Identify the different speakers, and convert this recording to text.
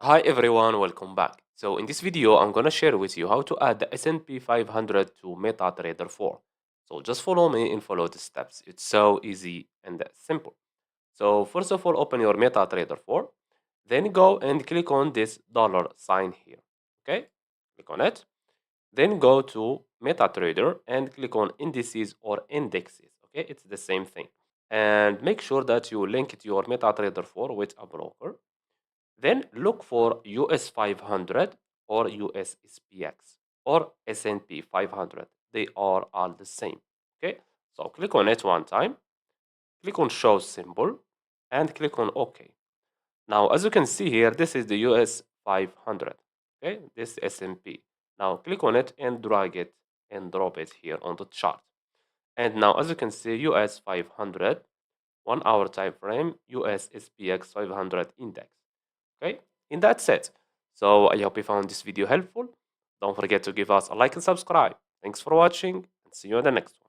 Speaker 1: Hi everyone, welcome back. So in this video, I'm gonna share with you how to add the S&P 500 to MetaTrader 4. So just follow me and follow the steps. It's so easy and simple. So first of all, open your MetaTrader 4. Then go and click on this dollar sign here. Okay, click on it. Then go to MetaTrader and click on indices or indexes. Okay, it's the same thing. And make sure that you link to your MetaTrader 4 with a broker. Then look for US 500 or US SPX or S&P 500. They are all the same. Okay, so click on it one time, click on show symbol, and click on OK. Now, as you can see here, this is the US 500. Okay, this S&P. Now click on it and drag it and drop it here on the chart. And now, as you can see, US 500, 1 hour time frame, US SPX 500 index. Okay, and that's it. So I hope you found this video helpful. Don't forget to give us a like and subscribe. Thanks for watching and see you in the next one.